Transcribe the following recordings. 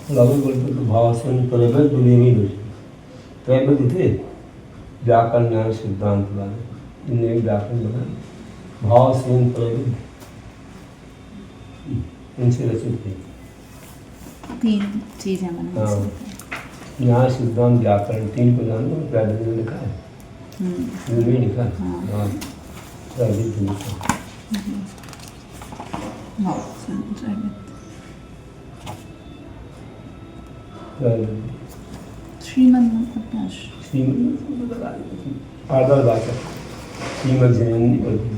लागू बोलते तो भाषण प्रगत दुनिया त्रैवत थे व्याकरण न्याय सिद्धांत वाले इन्हें व्याकरण बना भाषण प्रगत इनसे रचित थे। तीन चीजें बना। हाँ, न्याय सिद्धांत व्याकरण तीन को जानते हो, प्राइवेट में लिखा है, में लिखा है। हाँ, प्राइवेट में लिखा है। श्रीमद आदर भाषा श्रीमद जननी पढ़ती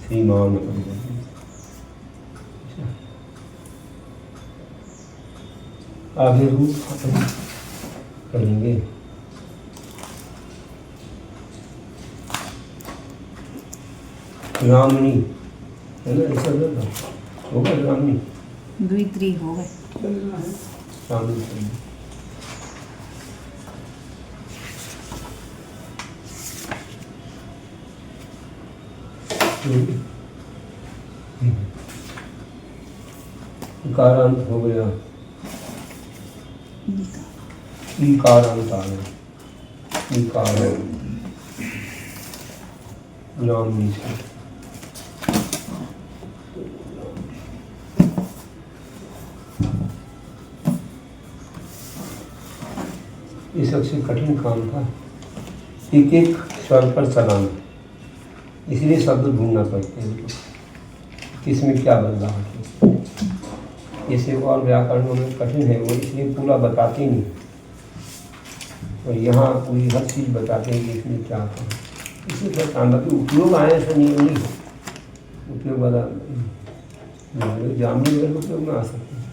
श्रीमान आगे रूप करेंगे। ग्रामणी है ना, ऐसा होगा ग्रामणी द्वित्री हो गए। इकारांत हो गया, इकारांत आ गया, इकारांत ग्रामणी से ये सबसे कठिन काम था, एक एक स्वर पर चलाना, इसलिए शब्द ढूंढना पड़ते हैं किसमें क्या बदलाव है। इसे और व्याकरणों में कठिन है, वो इसलिए पूरा बताते नहीं, और यहाँ पूरी हर चीज़ बताते हैं कि इसमें क्या था। इसलिए बताना कि उपयोग आए ऐसा नियम नहीं है, उपयोग बता जामनी वगैरह उपयोग में आ सकते हैं।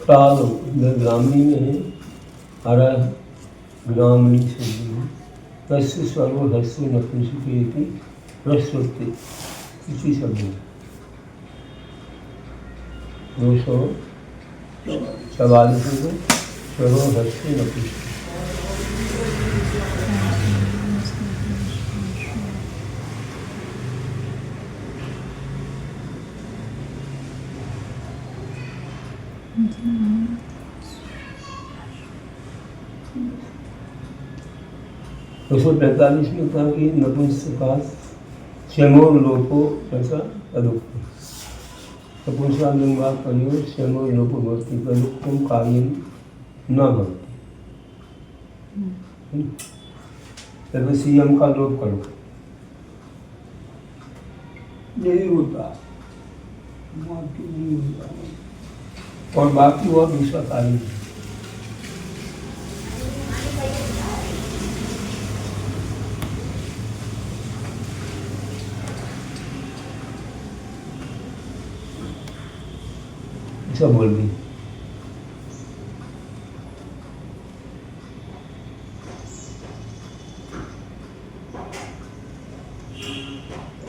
काल ग्रामणी में हरा ग्रामणी से तस्य सर्व हस्य नपुंसकी प्रस्तुति इसी शब्द में 244 में सर्व हस्य नपुंसकी तो 245 में था कि नपुंसकास श्यमोर लोपो ऐसा तदुक्त नपुंसकालिंगा प्रयोग श्यमोर लोपो भवति तदुक्तम कार्यम न भवति। तब सीएम का लोप करो, यही होता और बाकी वह दूसरा कार्य है। ऐसा बोल दी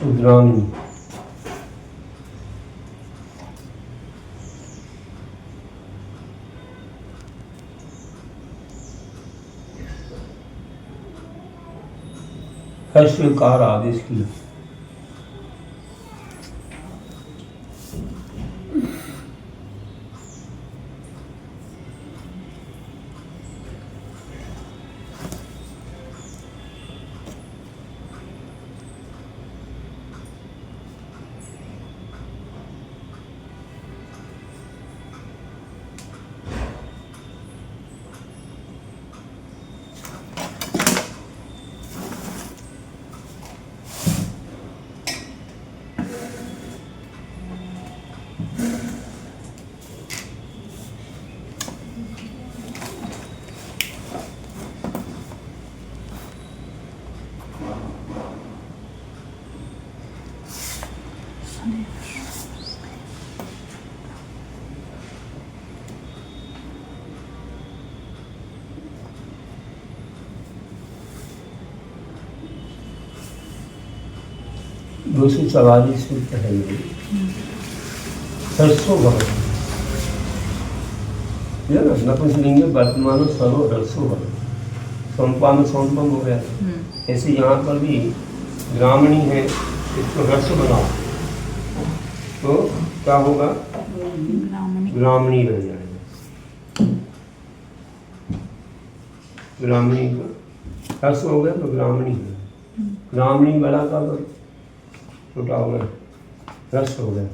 उद्राणी हर्षकार आदेश की 244 सूत्र है ये। हर्षो भवति, ये ना नपुंसकलिंग में वर्तमान सर्व हर्षो भवति, सोमपान सोमपम हो गया। ऐसे यहाँ पर भी ग्रामणी है, इसको हर्ष बनाओ तो क्या होगा, ग्रामणी बन जाएगा। ग्रामणी का हर्ष हो गया तो ग्रामणी हो गया। ग्रामणी बड़ा का छोटा हो गया, रस हो गया।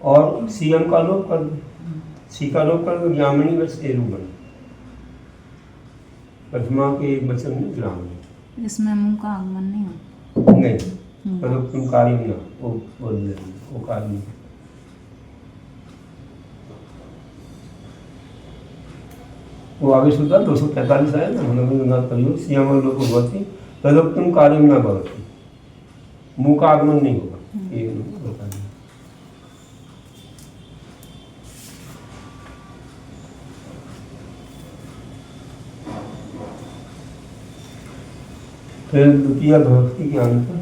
और सीएम का लोप कर दो, सी का लोप कर दो, ग्रामणी बस एरू बन। प्रथमा के एक वचन में ग्रामणी। इसमें मुंह का आगमन नहीं हो, नहीं मतलब तुम कार्य ना वो बोल रहे, वो कार्य नहीं। वो आगे सुधा 245 है ना, हम प्रयोग सीएम लोप भवति तदोक्तम कार्यम न भवति, मुंह का आगमन नहीं होगा, ये बता दें। फिर द्वितीय भक्ति के आने पर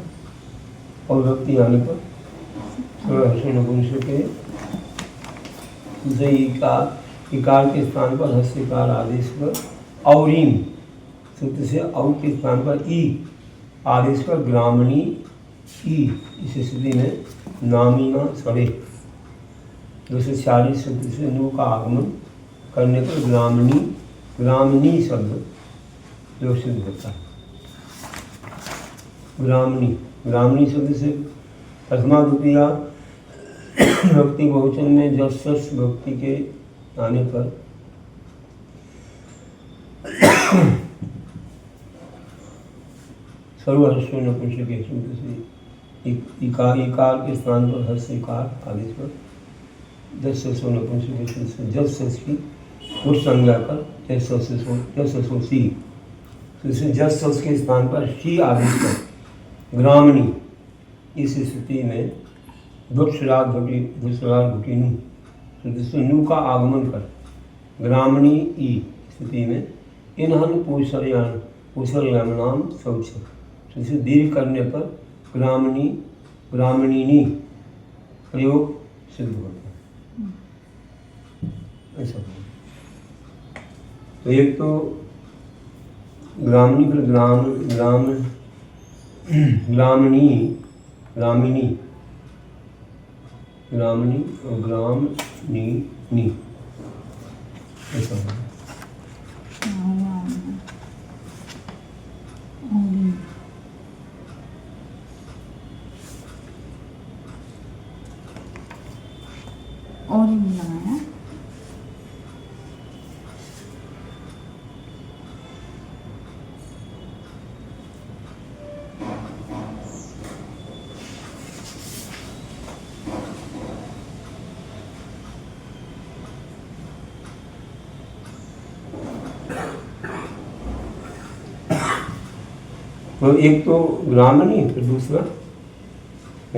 और भक्ति आने पर के इकार के स्थान पर हस्यकार आदेश पर औरीम सूत्र से औ के स्थान पर ई आदेश पर ग्रामणी ई, इस स्थिति में नामीना सड़े 246 सूत्र से नु का आगमन करने पर ग्रामणी शब्द जो सिद्ध होता है। ग्रामणी शब्द से प्रथमा द्वितीया भक्ति बहुवचन में जब सस भक्ति के आने पर सर्वहर्षो नपुंसक सूत्र से इकार के स्थान पर हर्ष इकार आदेश पर जब ससो नपुंसक सूत्र से जब सस की उस संज्ञा कर जब ससो सी, जब सस के स्थान पर शी आदेश पर ग्रामणी, इस स्थिति में दुष्राग घुटीनु नु का आगमन कर ग्रामणी ई स्थिति में इन्हन पोषरयाम शौच, इसे दीर्घ करने पर ग्रामणीनी प्रयोग सिद्ध होता है। ऐसा तो एक तो ग्रामणी फिर ग्रामणी और ग्रामणी ऐसा होगा। और लगाया तो एक तो ग्रामणी फिर दूसरा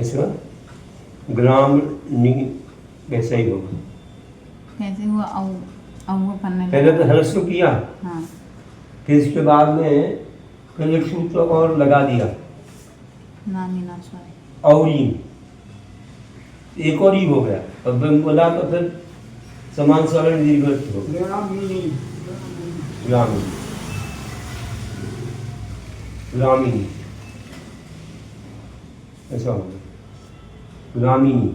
ऐसा ग्रामणी, वैसा ही होगा। कैसे हुआ पन्ने पहले तो हर्ष किया, हाँ, फिर इसके बाद में फिर एक सूत्र और लगा दिया नामीना सॉरी और ही एक और ही हो गया, अब बोला तो फिर समान सवर्ण दीर्घ हो गया। ग्रामीणी ऐसा होगा, ग्रामीणी।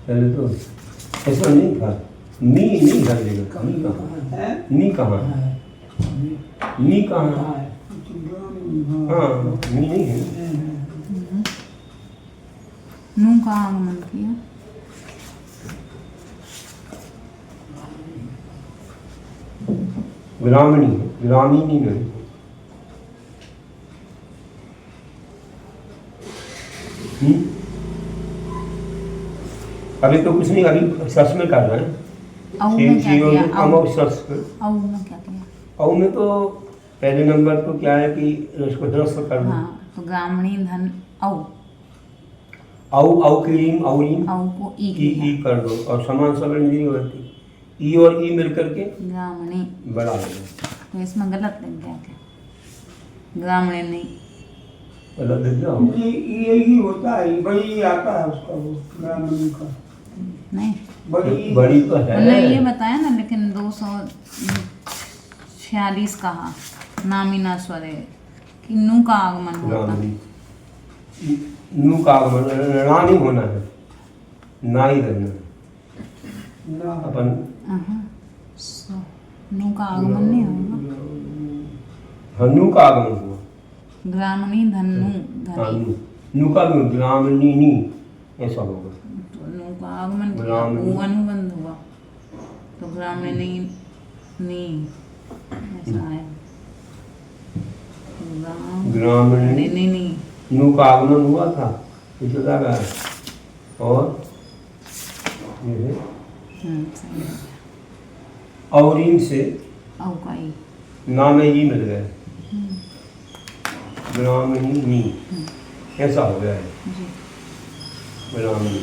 पहले तो ऐसा नहीं था, नी नहीं कर देगा, नी कहाँ हाँ नी नहीं है। नू का आगमन किया, ग्रामीणी नहीं। अभी तो कुछ नहीं, अभी सस में कर रहे हैं। औ में क्या किया? औ में तो पहले नंबर तो क्या है कि रस कर दो। हाँ, तो ग्रामणी धन औ औ की रीम औरीम औ को ई ई किया। कर दो और समान सवर्ण दीर्घ होती ई और ई मिल करके ग्रामणी, बड़ा हो जाए। तो इसमें गलत लग गया क्या? ग्रामणी नहीं, गलत लग गया होगा। यही होता है, बड़ी आता है उसका वो ग्रामीण का नहीं बड़ी बड़ी तो हमने ये है। बताया ना, लेकिन 246 कहा नामीना स्वर है कि नू का आगमन होता। ग्रामीण नू का आगमन णा नहीं होना है, ना ही रहना है। ना अपन अहाँ, सो नू का आगमन नहीं होगा। हनु का आगमन हुआ। ग्रामणी धनु हाँ, धनी, नू का भी ग्रामणी नी ऐसा होगा। तो नू का आगमन किया, ग्रामणी। वो अनुबंध हुआ, तो ग्रामणी नी ऐसा है। ग्रामणी नी नू का आगमन हुआ था पिछला का और ये है सही है। औरीम से औकाई ना में ही मिल गए ग्रामणी नी ऐसा हो गया है। जी, ग्रामणी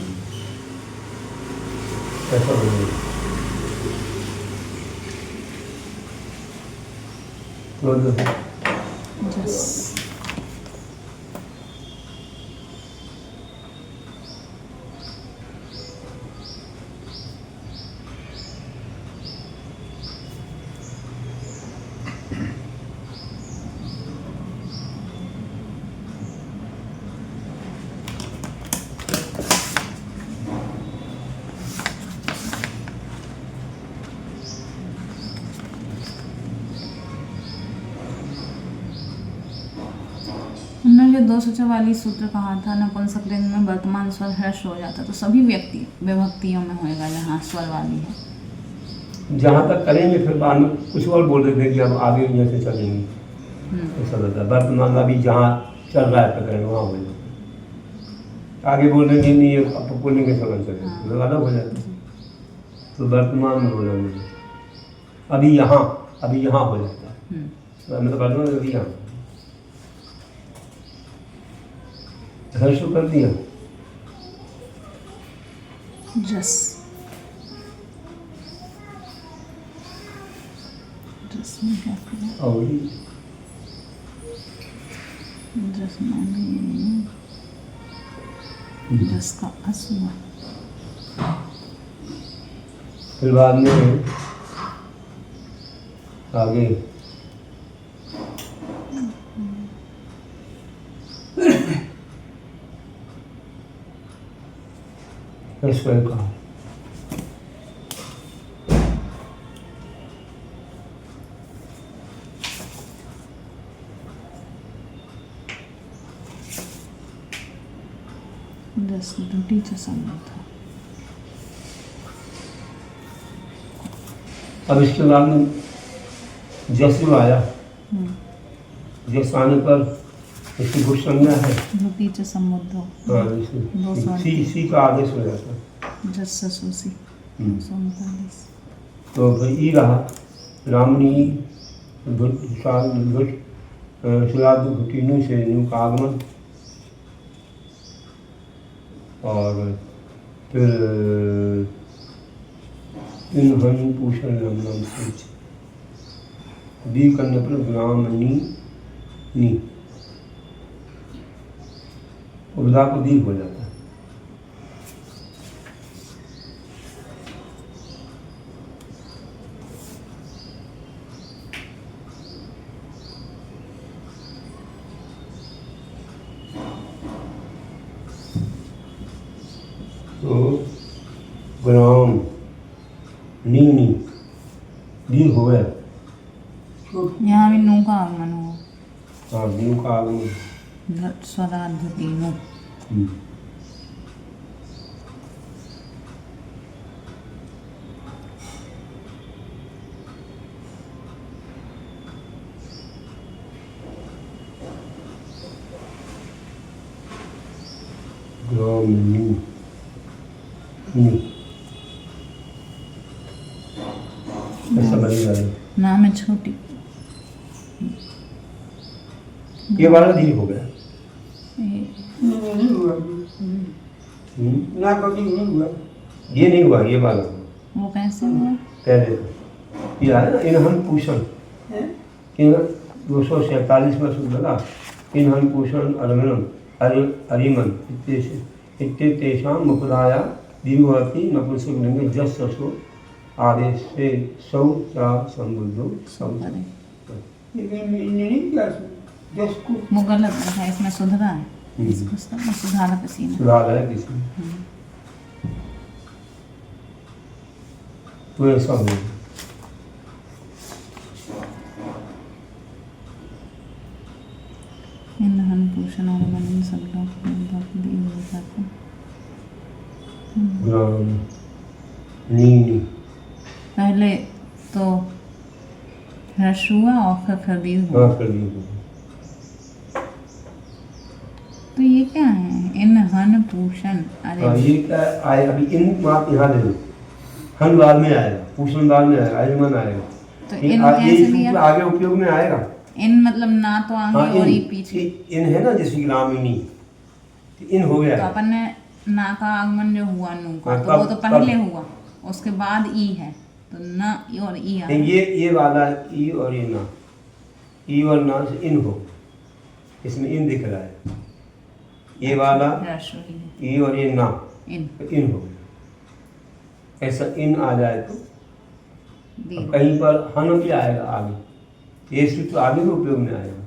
ऐसा हो गया। तो जस हमने जो 244 सूत्र कहा था, नपुंसक लिंग में वर्तमान स्वर ह्रस्व हो जाता, तो सभी व्यक्ति विभक्तियों में होएगा जहाँ स्वर वाली है। जहाँ तक करेंगे फिर बाद में कुछ और बोल देते हैं कि अब आगे जैसे चलेंगे ऐसा रहता है। वर्तमान अभी जहाँ चल रहा है पकड़ेंगे वहाँ हो जाता है। आगे बोल देंगे नहीं ये अब बोलेंगे समझ चलेंगे हाँ। तो अलग हो जाता है। तो वर्तमान में बोला मुझे अभी यहाँ हो जाता है। मतलब वर्तमान अभी यहाँ हर्ष कर दिया। जस जस में क्या किया? और जस में भी जस का अस हुआ। फिर बाद में आगे ईश्वर का जस ड्यूटी से संबंध था। अब इसके बाद में जैसे आया जैसे आने पर इसकी कुछ संज्ञा है। ड्यूटी से संबंध हो। हाँ दो सौ सी का आदेश हो जाता है। जस ससुसी हम्म। 239। तो भाई ई रहा रामनी श्राद्ध घुटीनु से नु का आगमन और फिर इन हन पूषण नाम नाम सोच दी करने पर ग्रामनी नी उपदा को दी हो जाता है। तो ग्राम नी नी दी हो गया। यहाँ भी नू का आगमन हुआ। हाँ दी का आगमन। स्वराध तीनों ग्राम नी नी ऐसा बनेगा। नाम है छोटी। ये वाला दी हो गया। ये नहीं हुआ ना कभी नहीं हुआ। ये नहीं हुआ, ये वाला वो कैसे हुआ? पहले ये है ना इनहन पूषण, हैं? इन 247 में शुद्ध लगा इनहन पूषण अलमनम अरिमन इत्येतेषां मुकुदाया दीर्घवती नपुंसकलिंगे जस ससो आदेश से सौ चा संबुद्धो सौ। अरे लेकिन इन्हें नहीं किया जस को वो गलत है, इसमें सुधरा है, इसको सब सुधारा किसी ने। सुधार है किसी ने, तो ऐसा हो इन्हन पूषण और मन सब लोग दी हो जाते। ग्राम नीनी पहले तो ह्रस्व हुआ और फिर दीर्घ हुआ। हाँ कर दिए। तो ये क्या है? इन्हन पूषण, हाँ अरे ये क्या आए अभी इन माप यहाँ ले लो, हन बाद में आएगा, पूषण बाद में आएगा, आयमन आएगा, तो ये इन ये कैसे सूत्र दिया? आगे उपयोग में आएगा। इन मतलब ना तो आगे हाँ और ही पीछे। इन है ना जैसे ग्रामीणी, इन हो गया तो अपन ने ना का आगमन जो हुआ नू का, हाँ, तो वो तब- तो पहले हुआ, उसके बाद ई है, तो न और ई आ नहीं, ये वाला ई और ये ना, ई और ना से इन हो, इसमें इन दिख रहा है, ये वाला ह्रस्व ही है। ई और ये ना इन तो इन हो, ऐसा इन आ जाए तो दीर्घ। कहीं पर हन भी आएगा आगे, ये सूत्र आगे भी उपयोग में आएगा।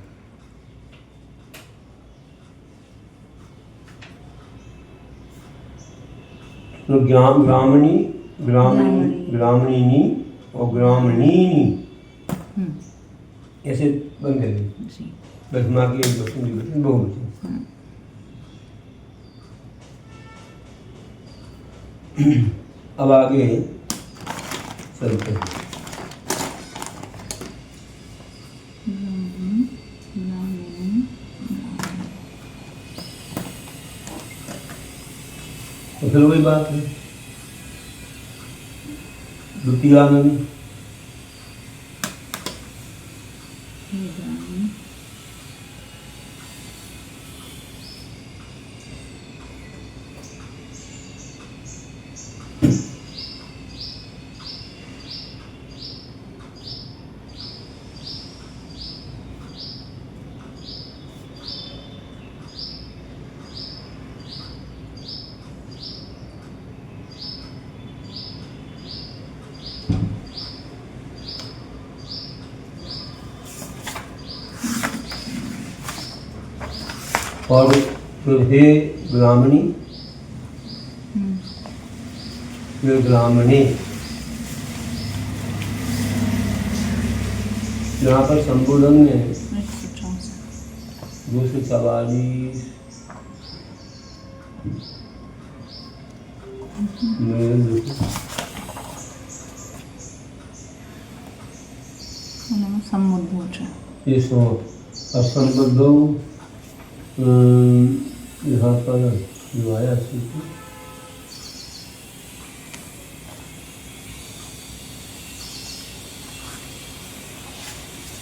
तो ग्रामणी ग्रामणीनी और ग्रामणीनी हम्म, ऐसे बन गए। जी। दसमा की एक वचन बहुवचन। हम्म, अब आगे चलते हैं। तो फिर वही बात है, द्वितीया में भी और फिर हे ब्राह्मणी, फिर ब्राह्मणे, यहाँ पर संबोधन में 244 सम्बुद्ध हो जाए। ये सो असंबद्धो यहाँ पर जो आया सूत्र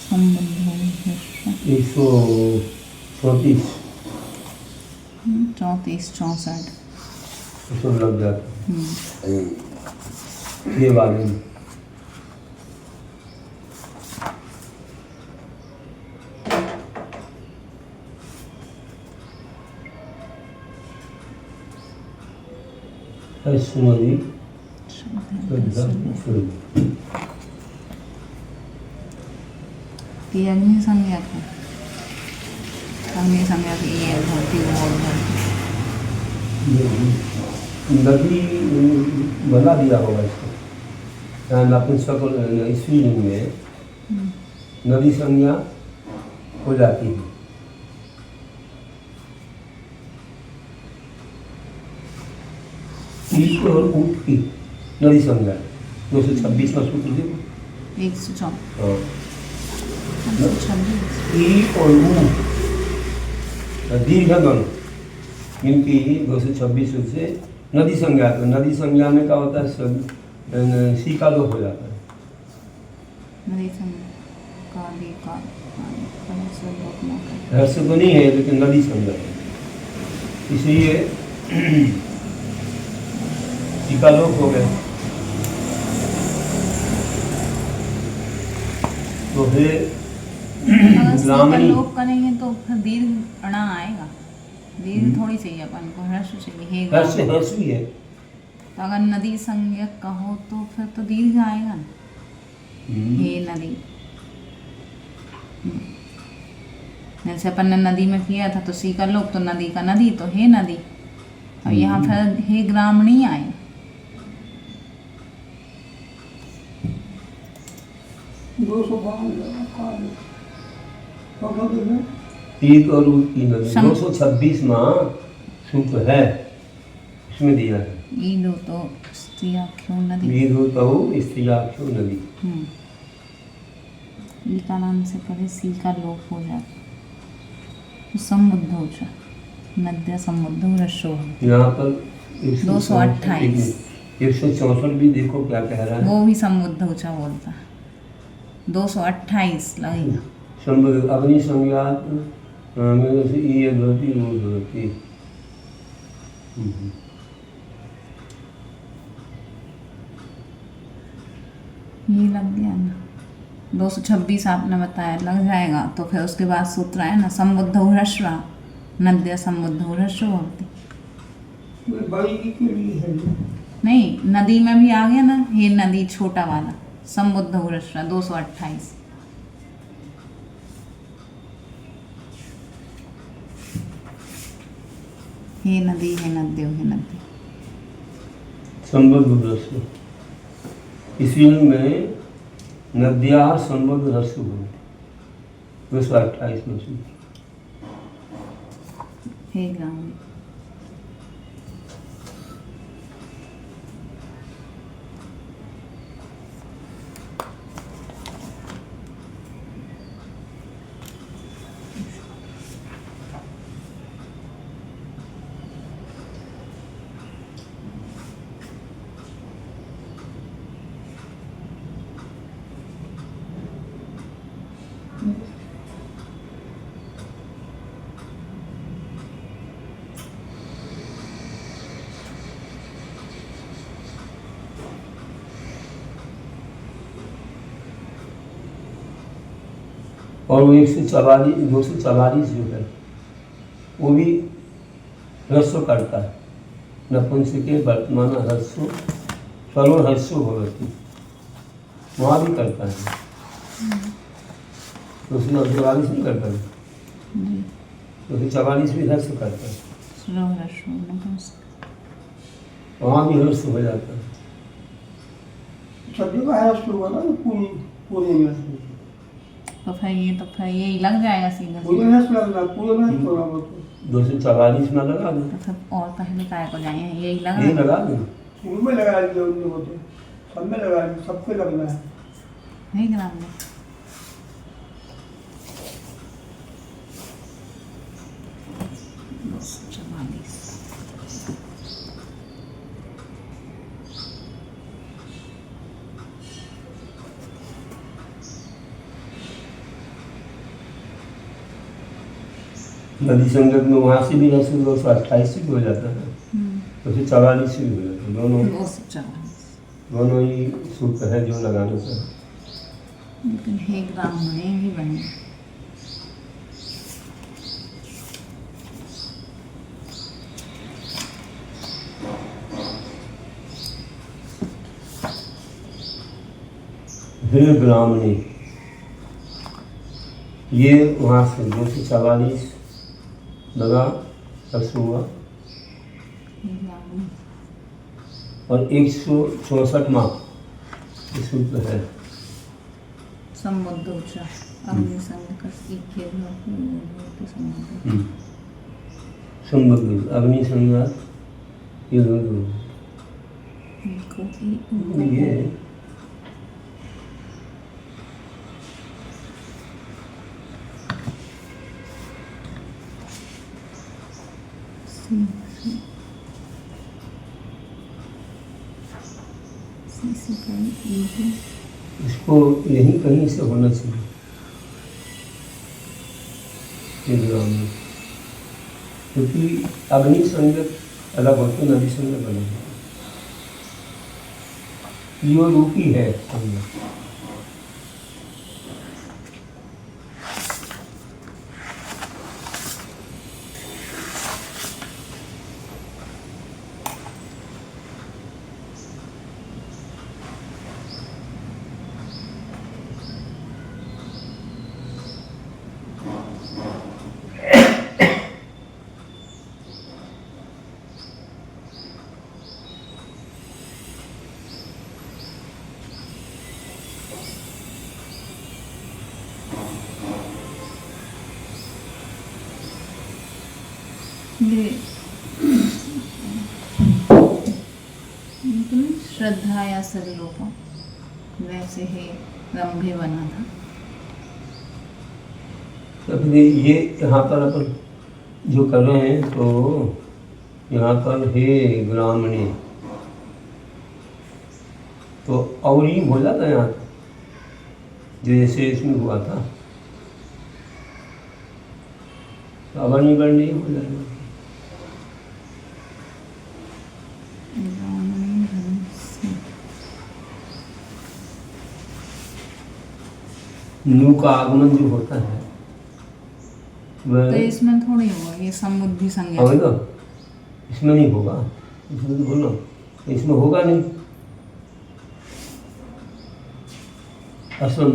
सम्बुद्ध हो 134 34 64। सब लग जाता है ये वाले में। सुमति कि अग्नि संज्ञा था, अग्नि संज्ञा की ये भर्ती वो और भर्ती। नदी बना दिया होगा इसको, यहाँ नपुंसक और स्त्रीलिंग में नदी संज्ञा हो जाती है। ईट और ऊट की नदी संज्ञा 226 का सूत्र देखो। 104 हाँ, 126। ई और ऊ दीर्घगम इनकी 226 से नदी संज्ञा, तो नदी संज्ञा में क्या होता है सी का लोप हो जाता है। नदी संज्ञा काली का हर्ष तो नहीं है लेकिन नदी संज्ञा है, इसलिए टीकालोक हो गया। तो फिर अगर सीकर ब्राह्मणी लोप करेंगे तो फिर दीर्घ अणा आएगा। दीर्घ थोड़ी चाहिए अपन को, ह्रस्व चाहिए। हे हर्ष ग्राम। हर्ष भी है। तो अगर नदी संज्ञक कहो तो फिर तो दीर्घ आएगा ना। हे नदी। जैसे अपन ने नदी में किया था तो सीकर लोप, तो नदी का नदी, तो हे नदी। अब यहाँ फिर हे ग्रामणी आए। दो सौ बावन एक और तीन नदी सम- 226 माँ सूत्र है, इसमें दिया है। ईदो तो स्त्रियाख्यो नदी। वीर हो तो स्त्रियाख्यो नदी। ई का नाम से पहले सी का लोप हो जाता। तो समुद्ध हो जा, नद्या समुद्ध रसो। यहाँ पर 228 164 भी देखो क्या कह रहा है। वो भी समुद्ध ऊंचा बोलता है। 228 लगेगा। संबंध अग्नि संज्ञात ये धोती वो धोती। ये लग गया ना। 226 आपने बताया लग जाएगा। तो फिर उसके बाद सूत्र है ना, समुद्ध ह्रस्वा नद्या समुद्ध ह्रस्व होती। बड़ी के लिए है। नहीं, नदी में भी आ गया ना, हे नदी छोटा वाला समुद्ध ह्रस्वा 228। हे नदी हे नद्यो हे नदी। संबद्ध रस्व इसी में नद्या संबद्ध रस्व होती 228 में सूत्र। हे ग्राम। और वो 244 जो है वो भी ह्रस्व करता है। नपुंसके वर्तमान ह्रस्व सर्व ह्रस्व भवति, वहाँ भी करता है। 244 नहीं करता है, 244 भी ह्रस्व करता है, वहाँ भी ह्रस्व हो जाता है। सभी का है शुरू ना पूरे में तो फिर यही लग जाएगा सीधा पूरे में लगना पूरे में थोड़ा बहुत 244 में लगा दो, तो फिर और पहले काय को जाए यही यही लगा। लगा दो। शुरू में लगा लीजिए, उनमें होते सब में लगा लीजिए, सब पे लगना है। हे ग्राम में 244। नदी संगत में वहाँ से भी ह्रस्व 228 से भी हो जाता है, 244 से भी हो जाता है। 244। दोनों ही सूत्र है जो लगाने से। लेकिन हे ग्राम में ही बने। हे ब्राह्मणी, ये वहाँ से 244 लगा ह्रस्व हुआ हे ग्राम में और 164 माँ ये सूत्र है। समुद्ध ऊंचा अग्नि संग सीखे समुद्ध। संबद्ध अग्नि संघात ये इसको यहीं कहीं से होना चाहिए ग्राम में, क्योंकि अग्नि संगत अलग होती है, नदी संगत अलग होती है। यो रूपी है समझो। ये श्रद्धा या शरीरों का वैसे ही रंभे बना था। तो फिर ये यहाँ पर अपन जो कर रहे हैं तो यहाँ पर हे ग्रामणी तो और ही बोला था यहाँ जो जैसे इसमें हुआ था तो अवर्ण वर्ण नहीं बोला है। नू का आगमन जो होता है तो इसमें थोड़ी होगा, ये समुद्धि संज्ञा होगा, इसमें नहीं होगा, इसमें तो बोलो इसमें होगा नहीं। असम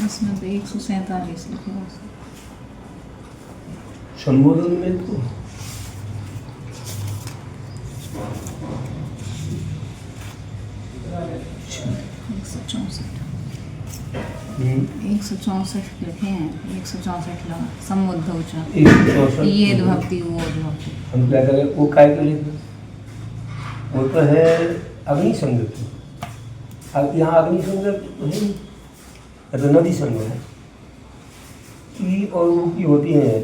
इसमें तो 147 लिखे हुए हैं। संबोधन में तो 164 लिखे हैं, 164 लगा संबुद्ध उच्चारण, 164 ये भक्ति वो भक्ति। हम क्या करें वो काय करें वो तो है अग्नि संगत। अब यहाँ अग्नि संगत तो है नहीं, तो नदी संग है। ई और ऊ की होती है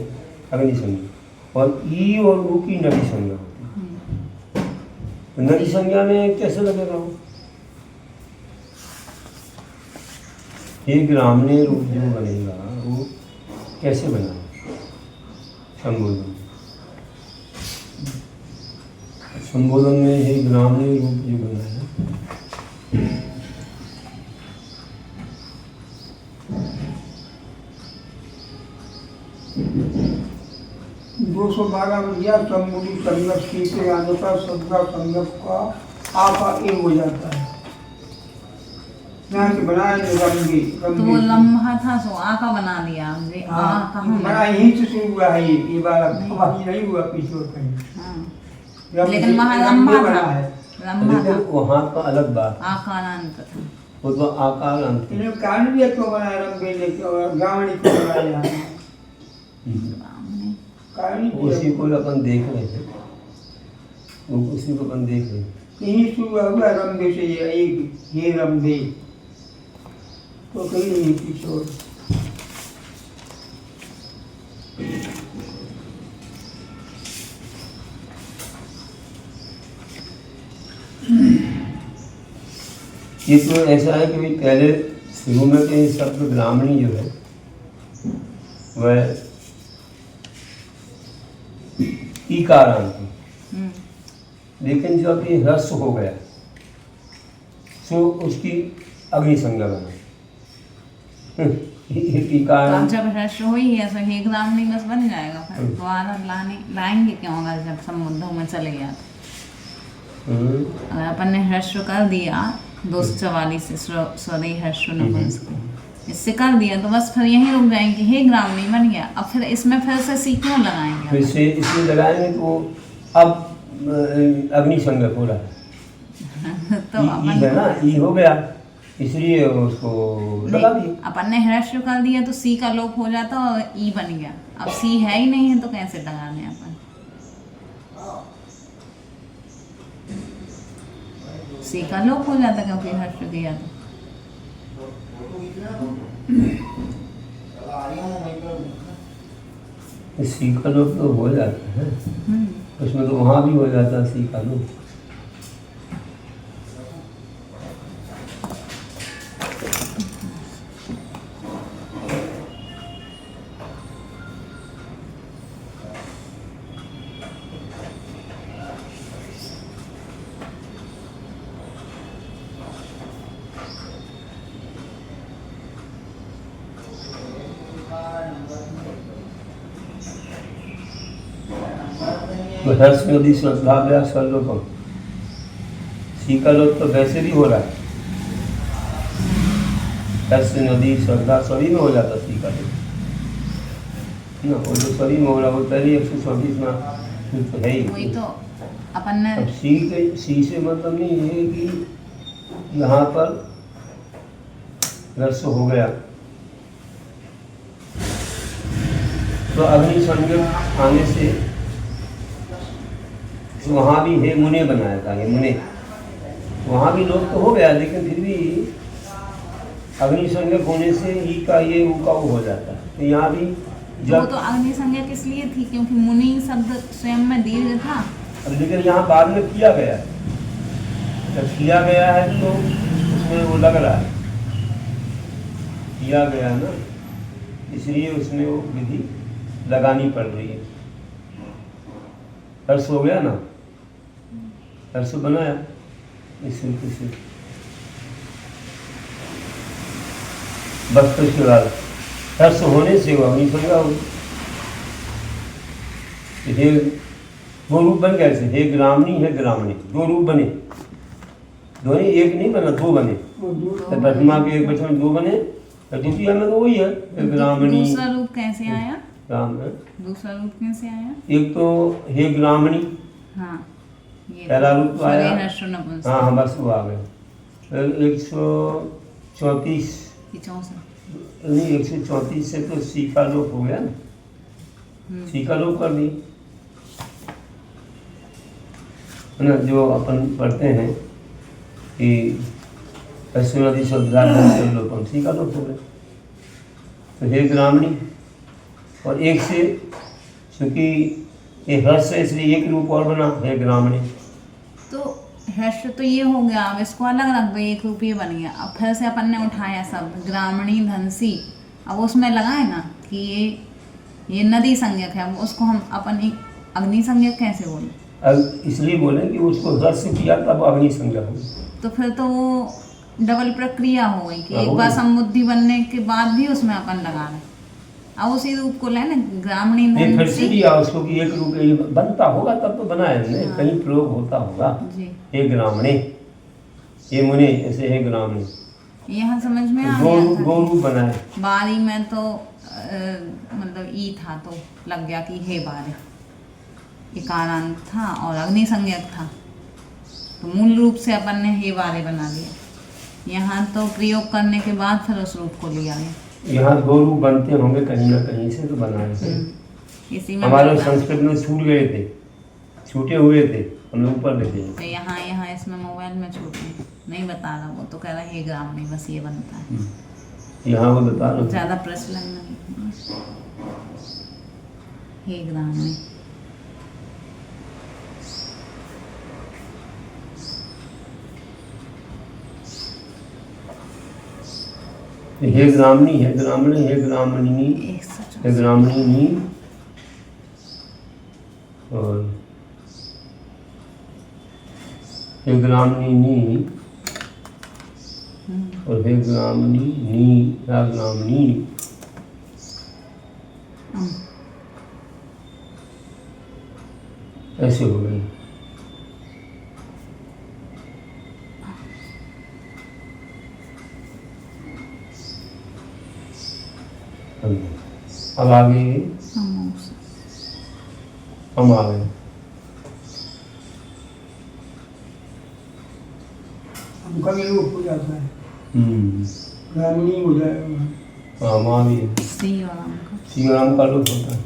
अग्नि संज्ञा और ई और ऊ की नदी संज्ञा होती है। तो नदी संज्ञा में कैसे लगेगा वो? ये ग्रामीण रूप जो बनेगा वो कैसे बना संबोधन? संबोधन में ये ग्रामीण रूप जो बना है 212 में दिया सम्मुदी संगत की के आने पर सद्गा संगत का आपा एक हो जाता है। यहाँ से बनाया रंगी तो वो लम्हा था सो आ का बना दिया हमने। बना यहीं से शुरू हुआ है ये वाला वही नहीं हुआ पीछे और कहीं। लेकिन वहाँ लम्बा था, लम्बा था। वहाँ का अलग बात आकारांत था, वो तो आकार अंत। इन्हें कारण भी क्यों बनाया रंगे लेके और गावड़ी क्यों बनाया उसी को अपन देख रहे हैं, वो उसी को अपन देख रहे हैं। यही शुरू हुआ रंगे से ये एक ये रंगे तो कहीं नहीं किशोर। ये तो ऐसा है कि पहले शुरू में के शब्द ग्रामणी जो है वह ईकारांत थी। हम्म, लेकिन जब ये ह्रस्व हो गया तो उसकी अग्नि संज्ञा बना। तो ईकार अब जब ह्रस्व हुई है तो हे ग्रामणी बस बन जाएगा, फिर दोबारा लाएंगे क्यों अगर जब संबंधों में चले गया तो। अगर अपन ने ह्रस्व कर दिया 244 से स्वरी ह्रस्व नपुंसक इससे कर दिया तो बस फिर यहीं रुक जाएंगे, हे ग्रामणी बन गया। अब फिर इसमें फिर से सी क्यों लगाएंगे फिर अपन? से इसमें लगाएंगे तो अब अग्नि संज्ञक हो रहा है। तो ई अपन है ना, ई हो गया, इसलिए उसको लगा दिए। अपन ने ह्रस्व कर दिया तो सी का लोप हो जाता और ई बन गया। अब सी है ही नहीं है तो कैसे लगा दें अपन? सी का लोप हो जाता क्योंकि ह्रस्व किया तो। सी का लोप तो हो जाता है, उसमें तो वहाँ भी हो जाता है सी का लोप। तो हर्ष में यदि श्रद्धा गया सर्वोपम, सी का लोप तो वैसे भी हो रहा है। हर्ष नदी श्रद्धा सभी में हो जाता सी का लोप ना, वो जो सभी में हो रहा वो पहले 124 में तो है ही। वही तो अपन ने अब सी से मतलब नहीं है कि यहाँ पर रस हो गया तो अग्नि संज्ञक आने से वहाँ भी हे मुने बनाया था, हे मुने वहाँ भी लोप तो हो गया, लेकिन फिर भी अग्नि संज्ञक होने से ई का ये ऊ का वो हो जाता है। तो यहाँ भी वो जब तो अग्नि संज्ञा किस लिए थी, क्योंकि मुनि शब्द स्वयं में दीर्घ था। अब लेकिन यहाँ बाद में किया गया है, जब किया गया है तो उसमें वो लग रहा है, किया गया ना, इसलिए उसमें वो विधि लगानी पड़ रही है। हर्ष हो गया ना, हर्ष बनाया इस रूप से, बस तो उसके बाद हर्ष होने से वो अग्नि संज्ञा हो, हे दो रूप बन गया। ऐसे हे ग्रामणी है ग्रामणी, दो रूप बने, दोनों एक नहीं बना, दो बने। तो प्रथमा के एक वचन दो बने, और द्वितीय में तो वही है ग्रामणी। दूसरा रूप कैसे आया? राम है। दूसरा रूप कैसे आया? एक तो हे ग्रामणी, हाँ ये पहला रूप तो आया। हाँ हाँ बस वो आ गया। 134 नहीं 134 से तो सी का लोप हो गया ना, सी का लोप कर दी है ना, जो अपन पढ़ते हैं कि अश्वनदी श्रद्धा लोपम, सी का लोप हो गया। तो हे ग्रामणी, और एक से क्योंकि ये हर्ष है इसलिए एक रूप और बना, हे ग्रामणी। तो हर्ष तो ये हो गया, अब इसको अलग रख दो, एक रूप ये बन गया। अब फिर से अपन ने उठाया शब्द ग्रामणी धनसी, अब उसमें लगाए ना कि ये नदी संज्ञक है, अब उसको हम अपन अग्नि संज्ञक कैसे बोले? अब इसलिए बोले कि उसको हर्ष किया तब अग्नि संज्ञा हो, तो फिर तो वो डबल प्रक्रिया हो गई कि हाँ, एक हो बार गई। समुद्धि बनने के बाद भी उसमें अपन लगा रहे, अब उसी रूप को लेना ग्रामणी नहीं फिर से धनसी दिया उसको कि एक रूप ये बनता होगा तब तो बनाया हमने, हाँ। कहीं प्रयोग होता होगा। जी। हे ग्रामणी, ये मुनि ऐसे हे ग्रामणी, यहाँ समझ में आ दो गया रूप था दो कि रूप बनाए। बारी में तो मतलब ई था तो लग गया कि हे बारी, इकारांत था और अग्नि संज्ञक था, तो मूल रूप से अपन ने हे बारे बना लिया। यहाँ तो प्रयोग करने के बाद फिर उस रूप को लिया गया। यहाँ दो रूप बनते होंगे कहीं ना कहीं से तो बनाए थे। इसी में हमारे बता- संस्कृत में छूट गए थे, छूटे हुए थे, हम लोग ऊपर लेते हैं। तो यहाँ इसमें मोबाइल में छूटे नहीं बता रहा, वो तो कह रहा है हे ग्रामणी, बस ये बनता है, यहाँ वो बता रहा हूँ। ज़्यादा प्रचलन नहीं। हे ग्रामणी हे ग्रामणी, हे ग्रामणी, हे ग्रामणी, हे ग्रामणी और हे ग्रामणी और हे ग्रामणी या ग्रामणी ऐसे हो गए। अब आगे हम आ गए। हमका भी लोग हो जाता है, ग्रामीणी हो जाएगा। हाँ वहाँ भी है, सी और आम का लोग होता है।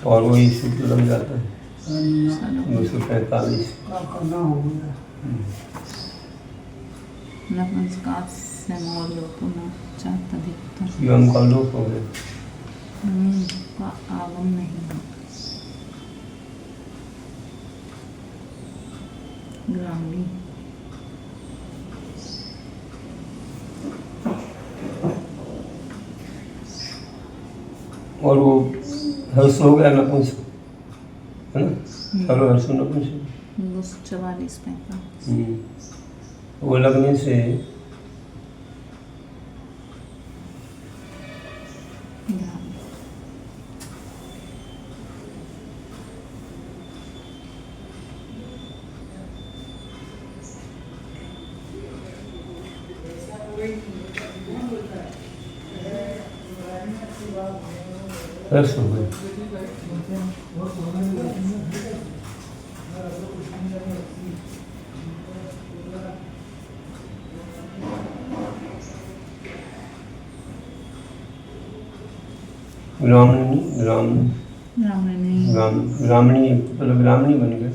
और वही सूत्र लग जाता है 245 का करना हो गया। नपुंसकात् से मोल पुनः चातधिकता शिवम का लोप हो गया। का आगम नहीं है। ग्रामीण और वो हर्ष हो गया नपुंसक, है ना? चलो हर्ष नपुंसक 244-45 वो लगने से हर्ष हो गया। ग्रामणी ग्रामणी मतलब ग्रामणी बन गए।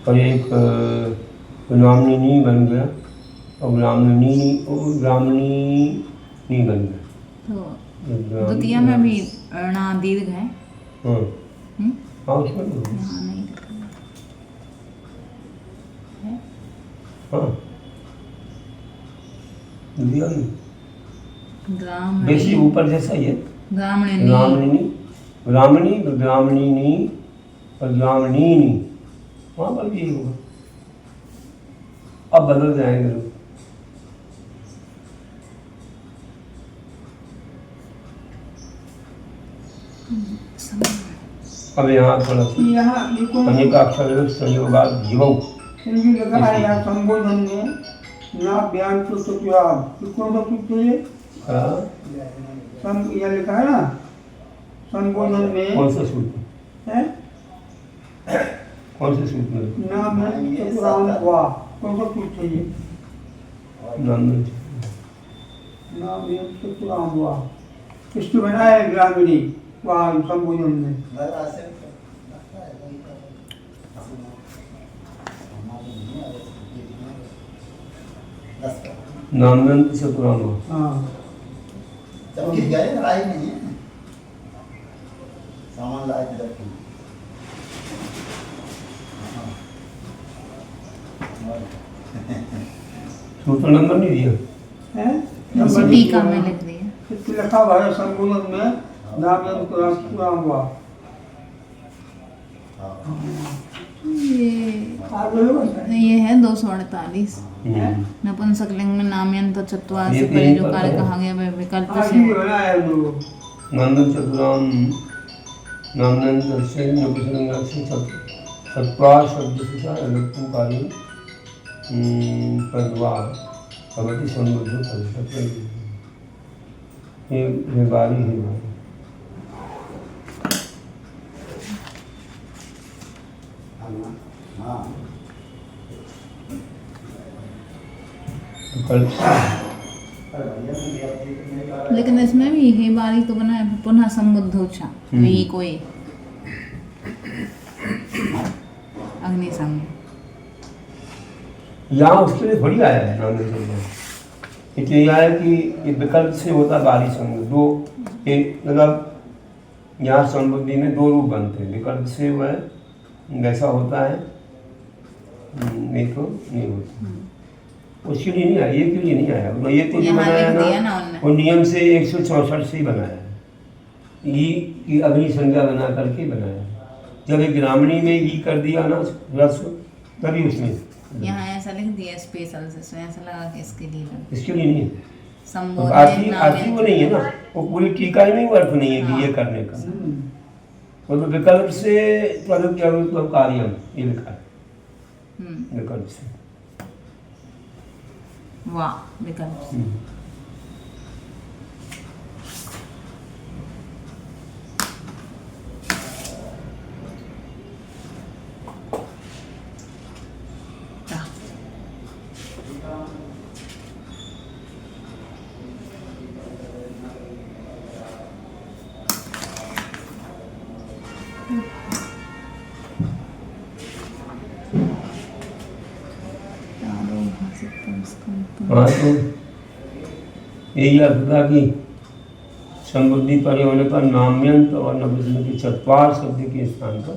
और एक ग्रामणी बन गया और ग्रामणी बन गया। तो द्वितीय में भी णा दीर्घ है। हाँ उसमें भी यहाँ नहीं लिखा है। हाँ दिया नहीं, ग्राम बेसी ऊपर जैसा ही है। ग्रामणी ग्रामणी ग्रामणी और ग्रामणी वहाँ पर भी होगा। अब बदल जाएंगे लोग। अब यहाँ थोड़ा यहाँ अनेकाक्षर संयोगाद जीवौ लिखा है यहाँ संबोधन में ना बयान तो कौन सा सूत्र है? यह लिखा है ना संबोधन में। कौन सा सूत्र है? कौन से सूत्र में? नाम चतुराम हुआ कौन सा सूत्र है ये? नाम चतुराम हुआ इसको बनाया है ग्रामीणी वहाँ संबोधन में। नामनंद चतुराम हुआ। हाँ जबकि गए आई नहीं है सामान लाए थे जबकि सूत्र नंबर नहीं दिया है? टीका में लिख दिया। लिखा हुआ है संबोधन में नाम चतुराम हुआ। ये है 248 नपुंसकलिंग में नामयंत चत्वार से परे जो कार्य कहा गया वह विकल्प से नंदन चतुराम नामनंद से नपुंसकलिंग से चत्वार शब्द से अलक्तम कार्य पदवा भगवती संबुद्ध परिषद ये बारी है। लेकिन इसमें भी हे बारी तो बना है पुनः संबुद्ध उच्चा यही कोई अग्नि संग। यहाँ उसके लिए थोड़ी आया है नाम नहीं, इसलिए यह है कि ये विकल्प से होता बारी संग दो, एक मतलब यहाँ संबुद्धि में दो रूप बनते हैं, विकल्प से वह वैसा होता है, नहीं तो नहीं होता। उसके लिए नहीं आया, ये के लिए नहीं आया, वो ये तो जो यहाँ बनाया लिख दिया ना ना उनने। वो नियम से 164 से ही बनाया है, ई की अग्नि संज्ञा बना करके बनाया है। जब एक ग्रामणी में ई कर दिया ना रस्व, तभी उसमें यहाँ ऐसा लिख दिया स्पेशल से, तो ऐसा लगा कि इसके लिए लगा। इसके लिए नहीं है। संबोधन आखिरी नाम वो नहीं है ना, वो पूरी टीका ही में ही अर्थ नहीं है कि ये करने का, वो तो विकल्प से तदुपयोगित्वम कार्यम ये लिखा है, विकल्प से। वाह विकल्प से। हाँ तो यही अर्थ था कि संबुद्धि पर होने पर नाम्यंत और नवजन्म के चतवार शब्द के स्थान पर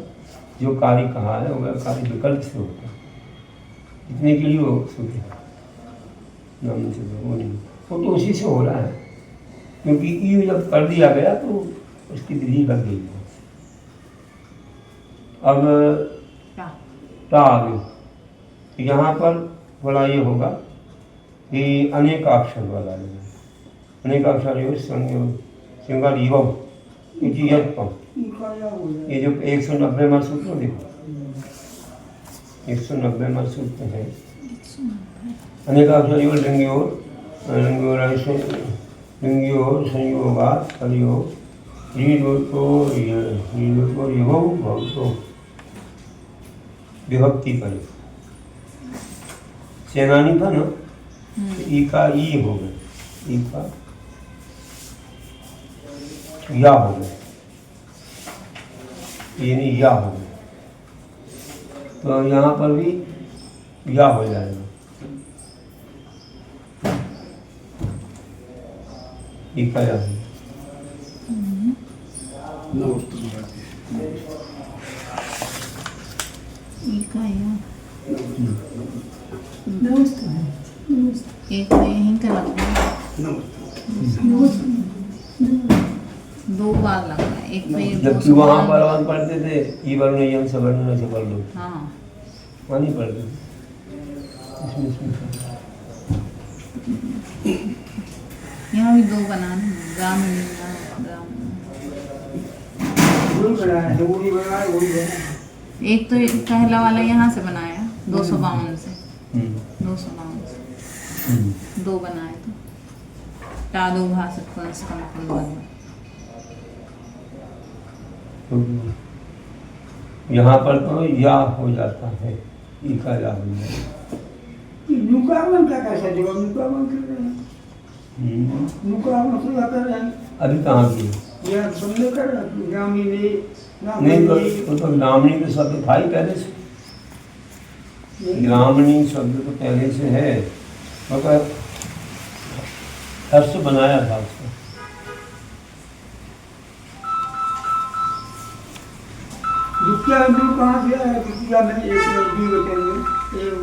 जो कार्य कहा है वह कार्य विकल्प से होता है, इतने के लिए वो सुखे नाम से वो नहीं, वो तो उसी से हो रहा है, क्योंकि ई जब कर दिया गया तो उसकी विधि लग गई है। अब टा आगे यहाँ पर बड़ा ये होगा कि अनेक अक्षर वाला है, अनेक अक्षर योग सिंगार युव ये जो 190 मार सूत्र देखो, 190 मार सूत्र है, अनेक अक्षर योग लिंगियोर संयोगात कलियोग विभक्ति पर सेनानी था ना, ई का ई हो गया, ई का या हो गया, ये नहीं या हो गया, तो यहाँ पर भी या हो जाएगा, ई का या हो। एक यहीं का लग रहा है, दो बार लग रहा है, एक पे जबकि वहाँ पर और पढ़ते थे ई वर्ण यम सवर्ण से पढ़ लो, हाँ वहाँ नहीं पढ़ते इसमें यहाँ भी दो बनाने ग्राम एक तो पहला वाला यहाँ से बनाया 252 से 252 से दो बनाए थे टादो भाषित यहाँ पर तो या हो जाता है, ई का या हो जाता है। नुकावन का कैसा जवाब नुकावन कर रहे हैं, नुकावन से कर रहे हैं अभी कहाँ की ये सुनने कर ग्रामीणी नहीं तो ग्रामणी तो शब्द था ही पहले से, ग्रामणी शब्द तो पहले से है, मगर हर्ष बनाया था उसका। दुखिया उर्दू कहाँ से आया? दुखिया में एक लड़की बताइए, एक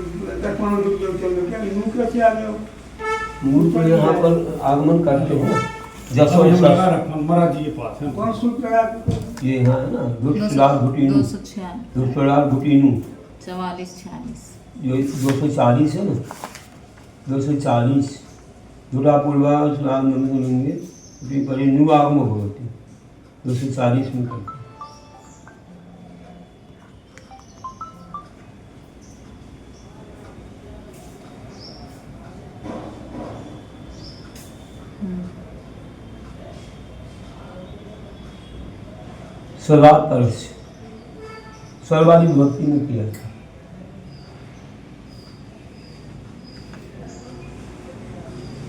दसवां दुखिया चलो क्या नू कैसे आ गया? मूल तो यहाँ पर आगमन करते हो महाराज जी के पास है। कौन सूत्र लगा? ये यहाँ है ना दुष्लाल घुटीनू, 246 दुष्लाल घुटीनू 44 जो 240 है ना, 240 जुड़ा पूर्वा स्नान नमेंगे पर नु आगम होती 240 में करते। सर्वात सर्वाधिक भक्ति में किया था,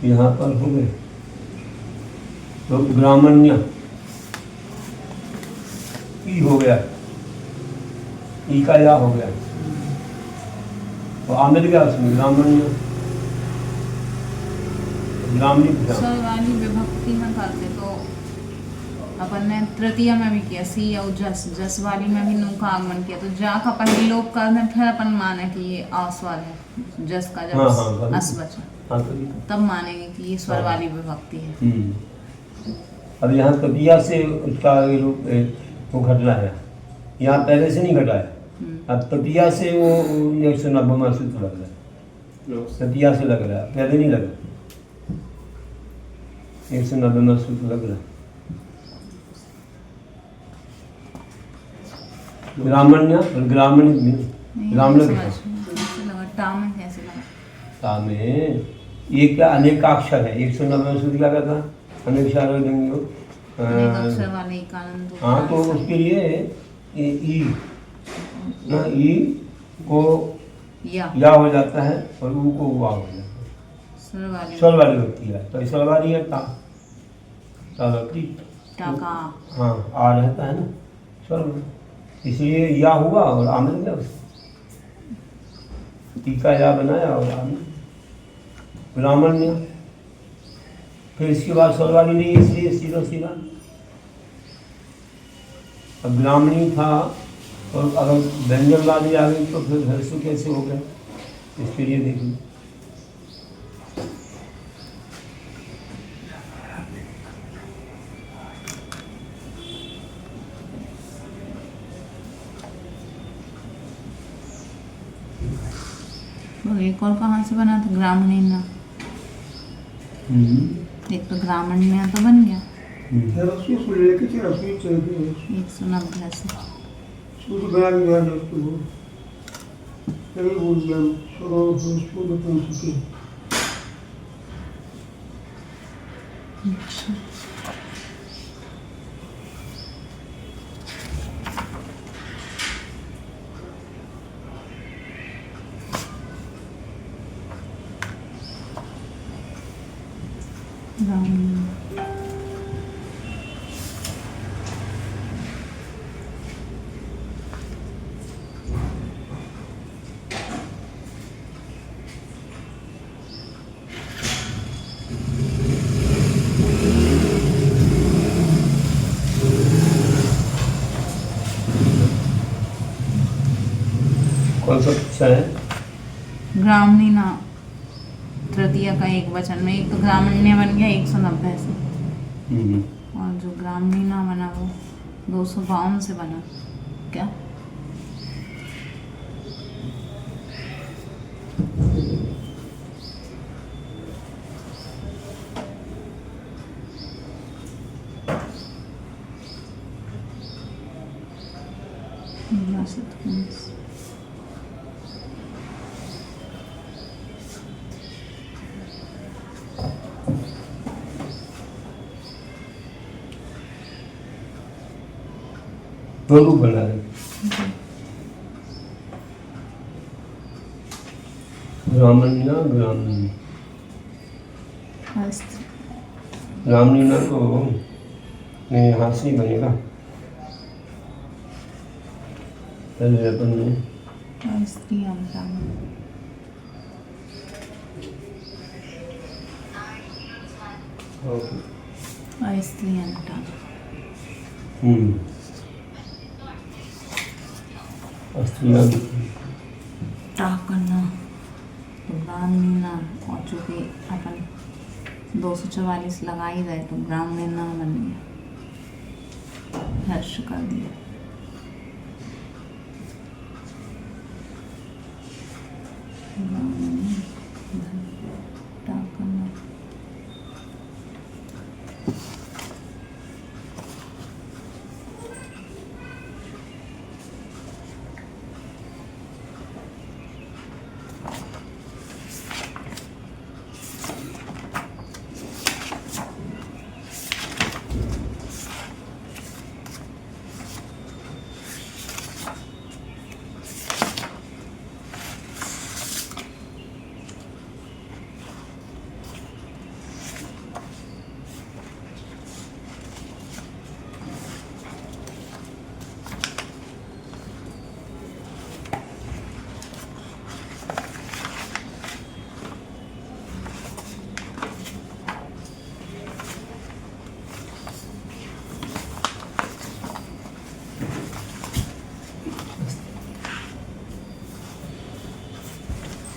यहाँ पर हो गए तो ब्राह्मण्य ई हो गया, ई का या हो गया, और आमिर क्या उसमें ग्रामण्य ग्रामणी क्या स्वर वाली विभक्ति में करते तो अपन ने तृतीय में भी किया सी और जस, जस वाली में भी नू का आगमन किया, तो जा का पहले लोग कर दें, फिर अपन माने कि ये अस्वर है, जस का हाँ, जब हाँ, अस बचा, हाँ तो तब मानेंगे कि ये स्वर हाँ। वाली विभक्ति है। अब यहाँ तबिया से उसका ये रूप वो घट रहा है, यहाँ पहले से नहीं घटा है। अब तबिया से वो 190वां सूत्र लग रहा है, तबिया से लग रहा है, पहले नहीं लगा। 190वां सूत्र लग रहा है। ग्रामण्य और ग्रामणी ग्रामण में कैसे लगा? ता में ये क्या अनेकाक्षर है। 190वां सूत्र क्या कहता है? अनेकाक्षर अक्षर वाले एकानंद हाँ, तो उसके लिए ई ना ई को या हो जाता है और ऊ को वा हो जाता है, स्वर वाली होती है। तो स्वर वाली है ता टाका हाँ आ रहता है ना स्वर, इसलिए या हुआ और आमिर गया उसको, टीका या बनाया और आमिर ब्राह्मण्य। फिर इसके बाद स्वर वाली नहीं, इसलिए सीधा सीधा अब ब्राह्मणी था और अगर व्यंजन वाली आ गई तो फिर हर्षु कैसे हो गया, इसके लिए देखिए। तो एक और कहाँ से बना था? ग्रामणी ना, एक तो ग्रामण्य तो बन गया, रस्सी से लेके थे, रस्सी चल गई 190 से सूत्र बना के गया उसको कभी बोल दिया छोड़ो उसको बता सके। अच्छा कौन सा पूछा है? ग्रामणी ना तृतीय का एक वचन में, एक तो ग्रामण्य बन गया 190 से, और जो ग्रामणी ना बना वो 252 से बना क्या? दो रूप बना रहे, ग्रामण्य ग्रामणी। ग्रामणी ना तो नहीं हाथ से ही बनेगा, पहले अपन ने स्त्री अंता स्त्री अंता करना तो ग्रामणी ना, और चूँकि अपन 244 लगा ही गए तो ग्रामणी ना बन गया, हर्ष कर दिया।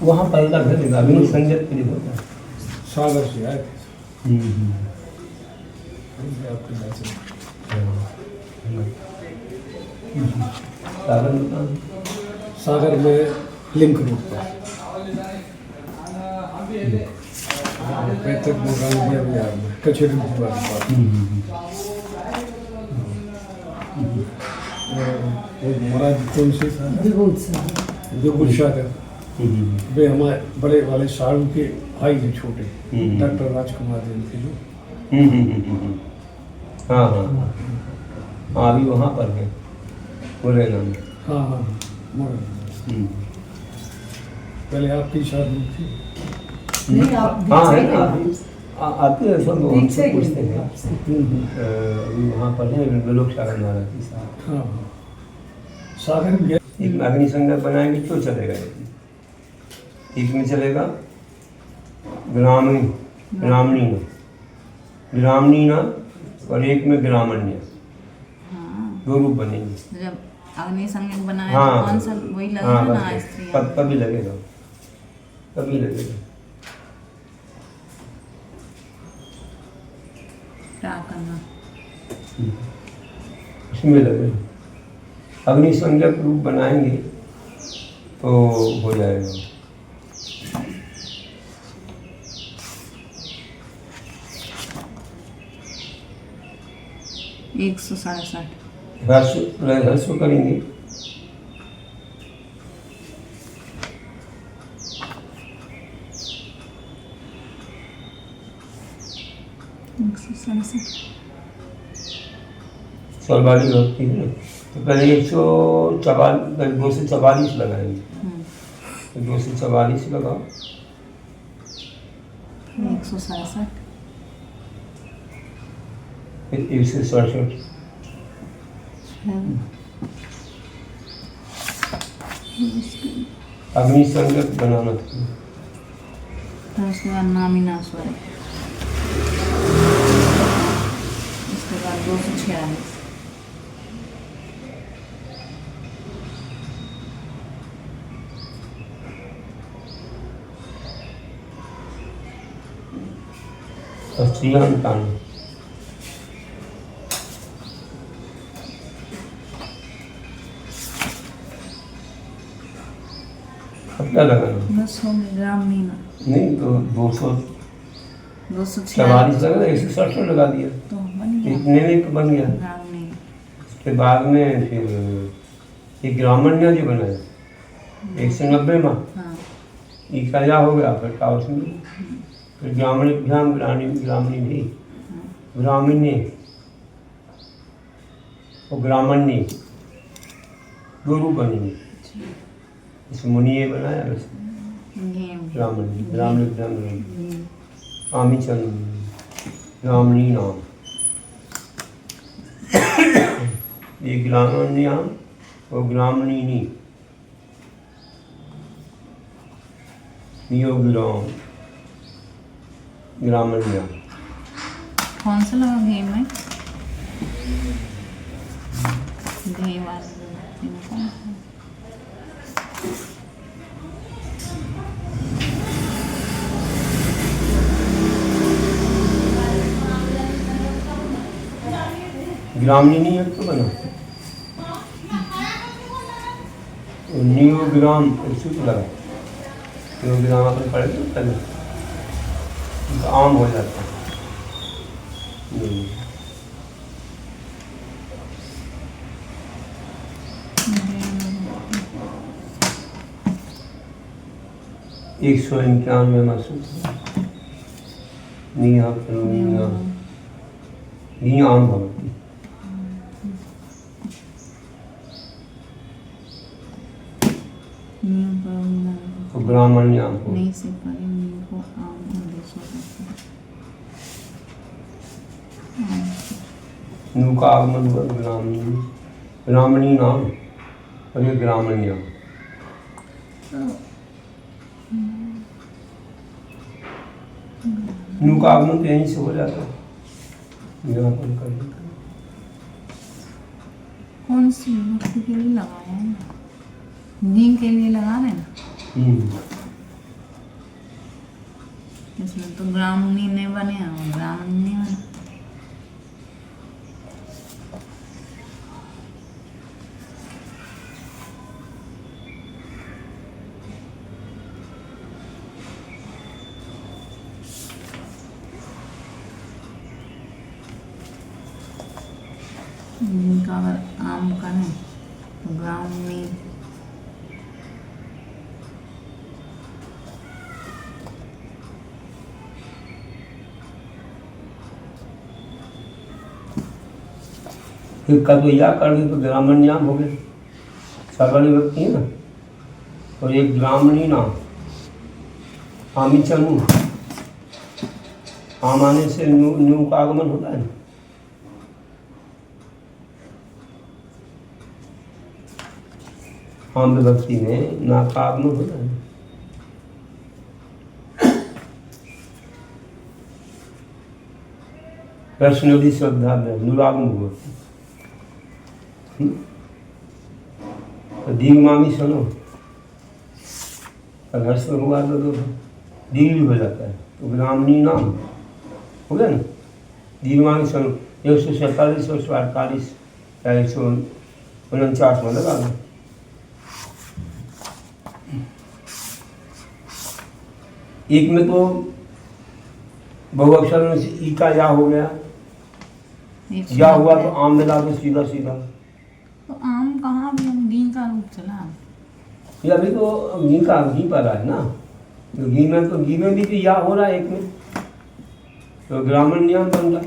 वहाँ पहला घर है अग्नि संगत के लिए होता है। सागर से आए थे हम्म। आपके घर से। सागर में सागर में लिंक रोड पर पैतृक मकान दिया बिहार में कचेरी वाली बात। वो महाराज तुलसी बिल्कुल सागर वे हमारे बड़े वाले साड़ू के भाई थे छोटे डॉक्टर राजकुमार जी के जो। हाँ हाँ हाँ अभी वहाँ पर है मुरैना में। हाँ हाँ मोर पहले आपकी शादी थी। नहीं, आप हाँ है दीजिए ना आप। आते हैं सब लोग हमसे ठीक से पूछते हैं अभी वहाँ पर है लोग सागर महाराज के साथ। हाँ हाँ सागर गया एक में अग्नि संगत बनाएंगे तो चलेगा एक में चलेगा ग्रामीण ग्रामीण और एक में ग्रामण्य हाँ दो रूप बनेंगे। जब अग्नि संगत बनाया हाँ तो कौन सा वही हाँ लगेगा ना बस स्त्री तभी लगेगा तभी लगेगा। क्या करना उसमें लगेगा अग्नि संगत रूप बनाएंगे तो हो जाएगा। एक 167 हर्ष करेंगे सलवारी भक्ति है ना तो पहले 244 लगाएंगे तो 244 लगाओ 167 फिर 167 अग्नि संगत बनाना था। फिर उसके बाद नामिनास्वर उसके बाद 246 93 कितना लगाना बस हो गया ग्रामीण नहीं तो 246 244 लगा 167 लगा दिया तो बन गया इतने में बन गया। ग्रामीण उसके बाद में फिर ये ग्रामण्य जो बनाया 190 में हाँ ये क्या हो गया फिर का उसमें फिर ग्रामीण ग्रामीण भी ग्रामीण्य और ग्रामण्य दो रूप बनेंगे। इस मुनि ये बनाया बस ग्रामीण आमी चंद ग्रामणी नाम ये ग्रामण्याम और ग्रामणीनी नियो ग्रामण्या कौन सा लगा गेम में गेम वाला कौन सा ग्रामणी एक तो बना नियोग्राम सूत्र लगा नियोग्राम अपन पढ़े तो पहले तो आम हो जाता है। एक 191 महसूस आम भवती तो ग्रामण्याम हो नहीं से परे नियम को आम उद्देश्य नु का आगमन हुआ ग्रामणी नाम और ये ग्रामण्याम नु का आगमन तो यहीं से हो जाता है यहाँ पर कर देते हैं। कौन सी भक्ति के लिए लगाया है नीम के लिए लगा रहे हैं ना इसमें तो ग्रामणी नहीं बने और ग्रामणी नहीं बने। इनका अगर आम करें तो ग्रामणी फिर का तो या कर दे तो ग्रामण्याम हो गए, सर्वनी विभक्ति है ना। और एक ग्रामणी नाम आमी चनु, आम आने से न्यू का आगमन होता है ना। आम विभक्ति में ना का आगमन होता है। प्रश्न श्रद्धा अनुरागम हुआ तो दीर्घमामी सुनो, अगर हर्ष हुआ तो दीर्घ हो जाता है, तो ग्रामणी नाम हो गया ना। दीर्घमामी सुनो 147 148 या 149 में लगा लो। एक में तो बहु अक्षर में से ई का या हो गया, या हुआ तो आम मिला दो सीधा सीधा। तो आम कहाँ भी हम दी का रूप चला। ये अभी तो घी का घी पर है ना, तो घी में भी तो या हो रहा है एक में, तो ग्रामण नियम बन रहा।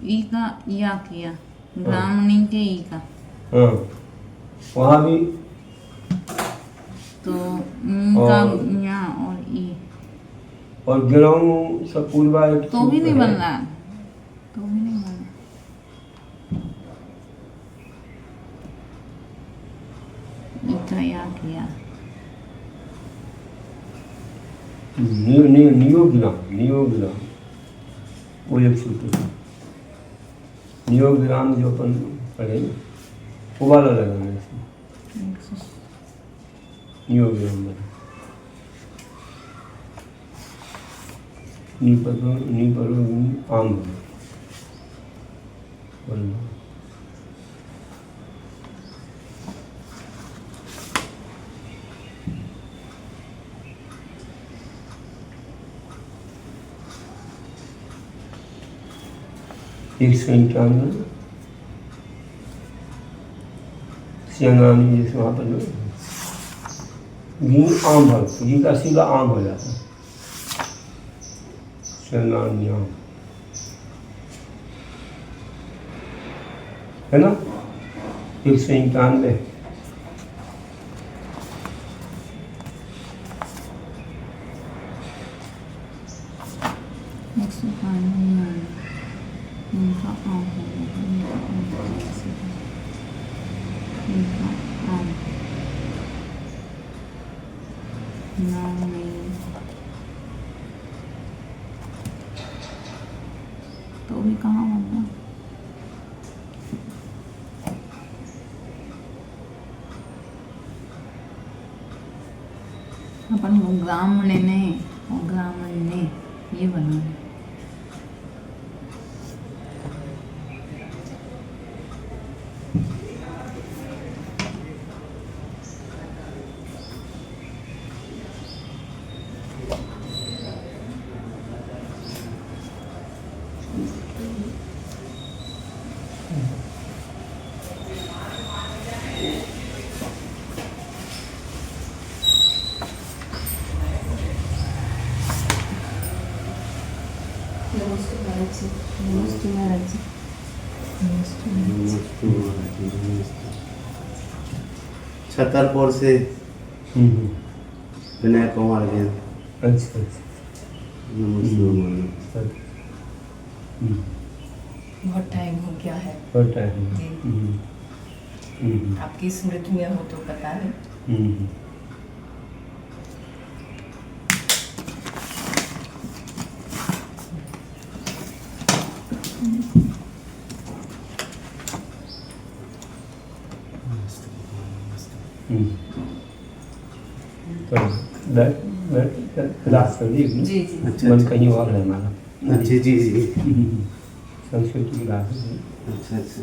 ई का या किया, ग्रामणी के ई का, हाँ वहाँ भी तो का या और ई, और गिराऊं सब पूर्वा तो भी नहीं बन रहा, तो भी नहीं बन रहा। ई का या किया, नियोग्राम वो एक सूत्र। नियोग्राम जो अपन पढ़े वो वाला लगाना है इसमें, नियोग्राम बना। नी पर आम बना। एक संख्यांग सियांगानी जैसे वहाँ पर जो घी आम भर, घी का सीधा आम हो जाता है, सियांगानी आम है ना। 191 इनका आम हो इनका आम नाम नहीं, तो भी कहाँ होगा। अपन ग्रामणे ने और ग्रामण ने ये बनाना। छतरपुर से विनय कुमार जी। अच्छा बहुत टाइम हो गया है होता है। जी। आपकी स्मृति में हो तो पता नहीं। तो बैठ बैठ क्लास कर ली जी जी मन कहीं और है हमारा। अच्छा जी जी संस्कृत की क्लास है। अच्छा अच्छा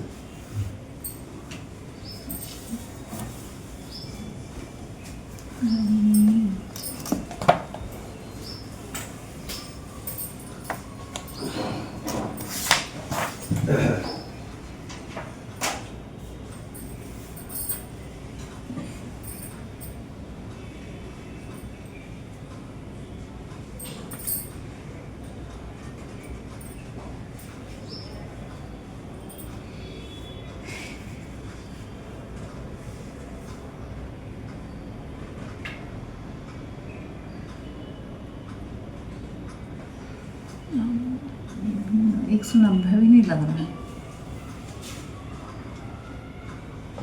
एक 190 भी नहीं लग रहा है।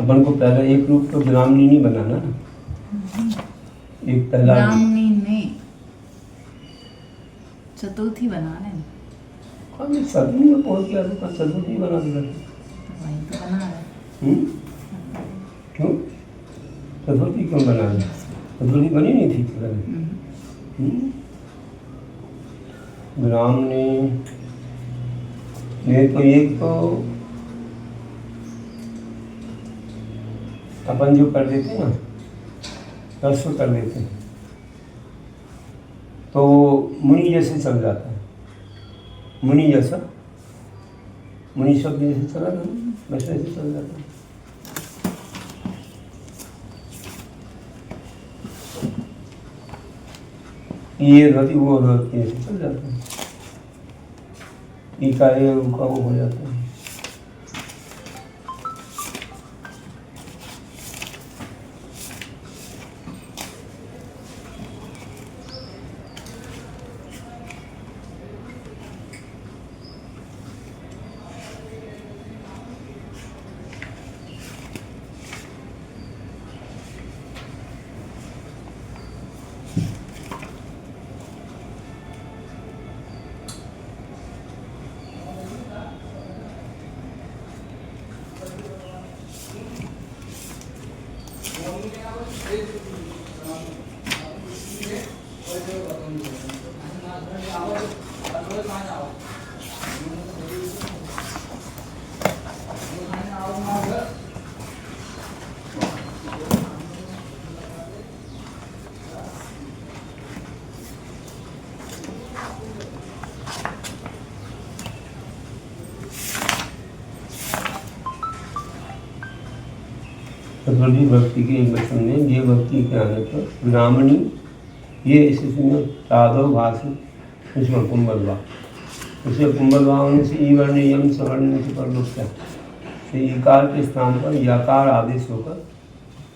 अपन को पहले एक रूप तो ग्रामनी नहीं बनाना ना, एक पहला ब्राह्मणी ने चतुर्थी बना रहे हैं, अभी सदनी में पहुंच गया तो चतुर्थी बना दिया। तो वही तो बना रहे हैं। क्यों चतुर्थी क्यों बना रहे? चतुर्थी बनी नहीं थी पहले। ब्राह्मणी ने तो एक तो अपन जो कर देते हैं ना, रस्व कर देते हैं तो मुनि जैसे चल जाता है। मुनि जैसा, मुनि शब्द जैसे चला था वैसे ऐसे चल जाता है। ये धोती वो धोती ऐसे चल जाता है। का वो हो जाता है। चतुर्थी भक्ति के एक वचन में ये भक्ति के आने पर ब्राह्मणी ये स्थिति में तादव भाषित उसमें कुंभलवा, उसे कुंभलवा होने से ई वर्ण यम सवर्ण से परलोक से ईकार के स्थान पर याकार आदेश होकर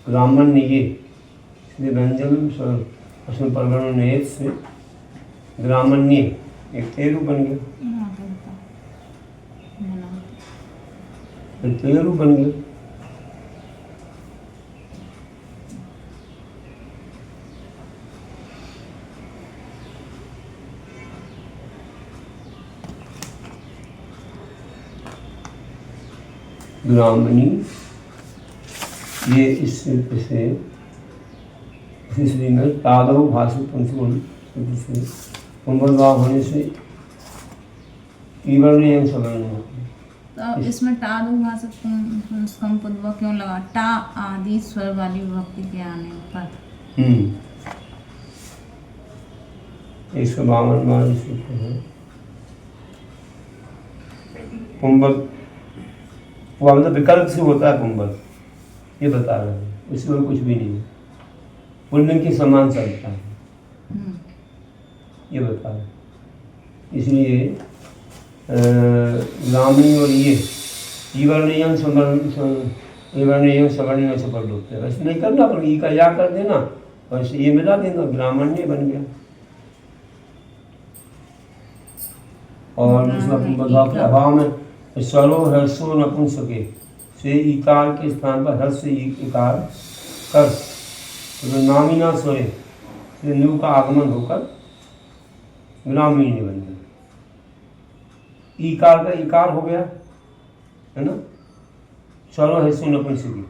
ब्राह्मण ने ये इसलिए व्यंजन उसमें परगण ने से ब्राह्मण्य एक तेरु बन गया, तेरु बन गया। ब्राह्मणी ये इस से में तादव भाषित से कुंभलभाव होने से ईवर्ण एवं सवर्ण होते हैं। तो इसमें तादव भाषित संपुद्व क्यों लगा? टा आदि स्वर वाली विभक्ति के आने पर 152 बार सूत्र है। कुंभल वो मतलब विकल्प से होता है कुंभल, ये बता रहे हैं, उसमें और कुछ भी नहीं है। पुल्लिंग के समान चलता है, ये बता रहे हैं। इसलिए ब्राह्मणी और ये ईवर्णीयम सवर्ण से पढ़ लोग वैसे नहीं करना, पर ई का या कर देना, वैसे ये मिला देना, ब्राह्मण्य बन गया। और दूसरा बदलाव के अभाव में स्वरो हर्षो नपुंसके से इकार के स्थान पर हर्ष से इकार कर तो नामिना स्वरे से न्यू का आगमन होकर ग्रामीण बन गया। इकार का इकार हो गया है ना, स्वरो हर्षो नपुंसके,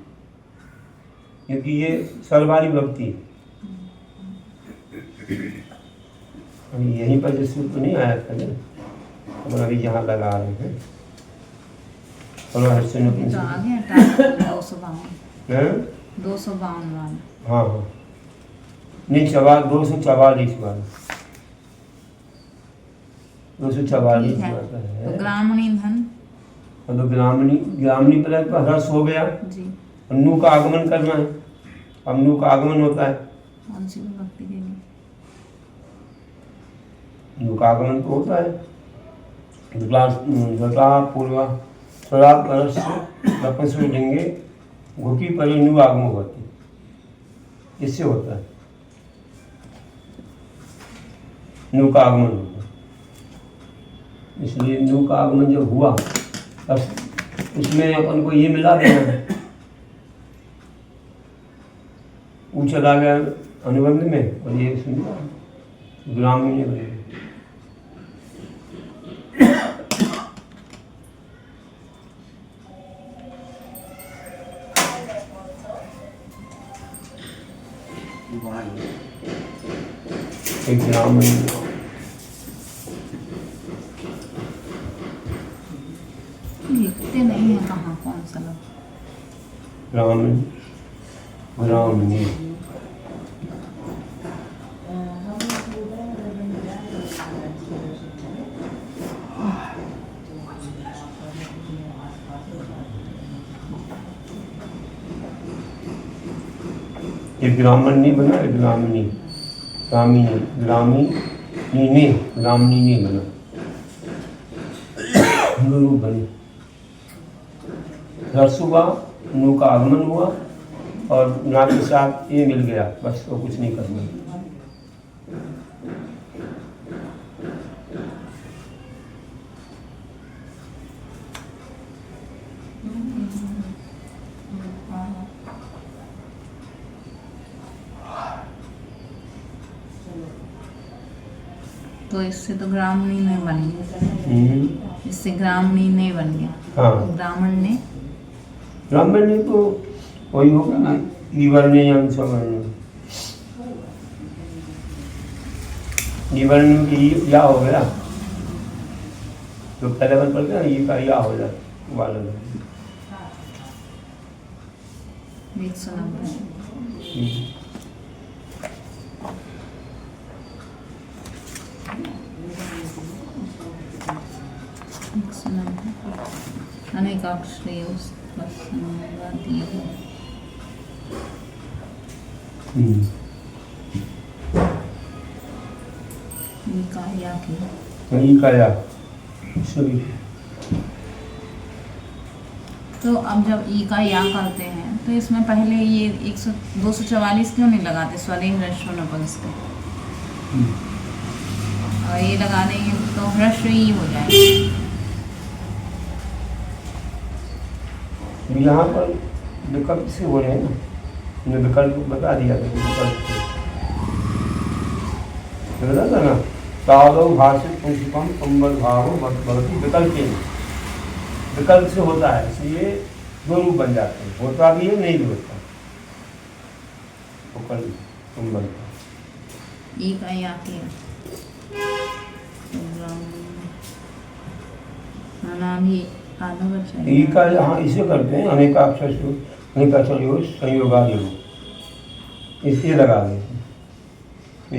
क्योंकि ये सर्वारी भक्ति है, अभी यहीं पर जैसे तो नहीं आया था ना, हम अभी यहाँ लगा रहे हैं। और हर्ष ने तो आ गया टाइम 252 हैं? 252 वाला। हाँ हाँ, नहीं 244 वाला, 244 ठीक है। वाला है। तो ग्रामणी धन और तो ग्रामणी पर ह्रस्व हो गया, जी नू का आगमन करना है। अब नू का आगमन होता है, कौन सी विभक्ति के लिए? नू का आगमन तो होता है। जटा पूर्वा स्वरा परस्य लिंगे घुटी पर नू आगमन होती, इससे होता है नू का आगमन होता है। इसलिए नू का आगमन जब हुआ तब उसमें अपन को ये मिला देना, वो चला गया अनुबंध में और ये सुन ग्रामीण में बने। एक ग्रामीण लिखते नहीं है कहाँ कौन सा लग ग्रामीण ग्रामीण ये ग्रामण नहीं बना, ग्रामिणी ग्रामीणी ग्रामीणी ने ग्रामणी नहीं बना, दोनों बने। ह्रस्व हुआ, नू का आगमन हुआ और ना के साथ ये मिल गया, बस तो कुछ नहीं करना। तो इससे तो ग्रामणी नहीं बन गया, इससे ग्रामणी नहीं बन गया। हाँ, ब्राह्मण ने ब्राह्मण ने तो वही होगा ना, ईवर्ण या सवर्ण, ईवर्ण की या हो गया तो पहले बार पढ़ गया, ये का या हो जाता वाला। 190 अनेकाक्षरी तो अब जब ई का या करते हैं तो इसमें पहले ये 244 क्यों नहीं लगाते स्वरेह ह्रस्व नपुंसक, और ये लगा देंगे तो ह्रस्व ही हो जाएगा। यहाँ पर विकल्प से हो रहे हैं ना, मैंने विकल्प बता दिया था, विकल्प बता था ना, तादो भाषित पुंसिकम संबल भावो भगवती विकल्प विकल्प से होता है, इसलिए दो रूप बन जाते हैं, होता भी है नहीं भी होता। संबल ई का या किया भी आधा बचा ई का यहाँ इसे करते हैं अनेकाक्षर संयोगादि हो, इसलिए लगा देते हैं,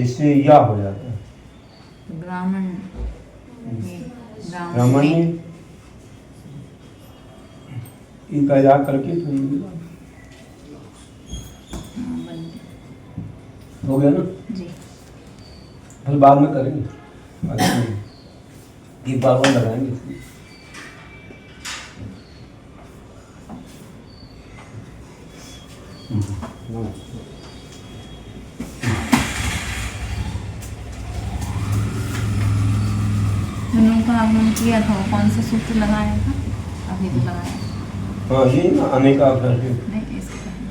इससे या हो जाता है। ब्राह्मण ब्राह्मण ई का या करके हो गया ना जी। फिर बाद में करेंगे, एक बार और लगाएंगे। का आगमन किया था, कौन सा सूत्र लगाया था? अभी तो लगाया हाँ, ये ना अनेकाक्षर से नहीं, इसके पहले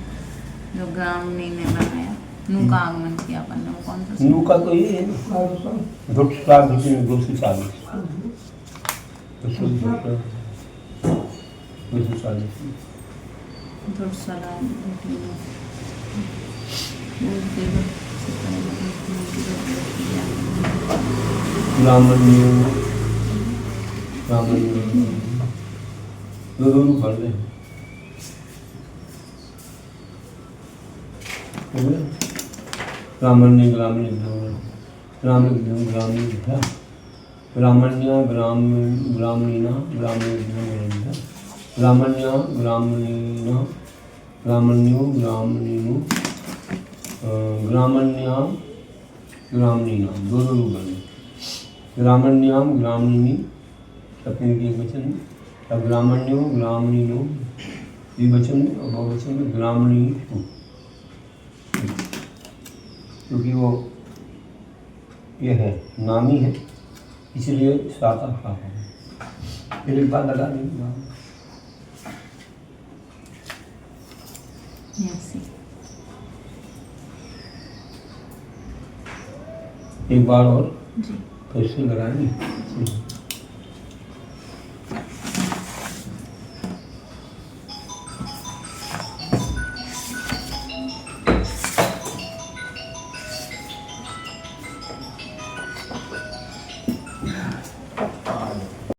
जो ग्रामणी ने बनाया नू का आगमन किया अपन ने, वो कौन सा? नू का तो ये है ना, 240 240 ब्राह्मण्यों ब्राह्मण्यों दो रूप बन रहे हैं। ब्राह्मण्य ग्रामीण ग्रामीण ग्रामीण ब्राह्मण्य ब्राह्मणीना ब्राह्मण ब्राह्मण्य ब्राह्मणीना ब्राह्मण्यो ब्राह्मणीनो ग्रामण्या ग्रामणीना दोनों रूप बने। ग्रामण्याम ग्रामणी अपने के वचन में, अब ग्रामण्यो ग्रामणीनो द्विवचन में और बहुवचन में ग्रामणी, क्योंकि वो ये है नामी है इसलिए साता खा है। फिर एक बात लगा नहीं Yes. एक बार और जी फिर से लगाएंगे।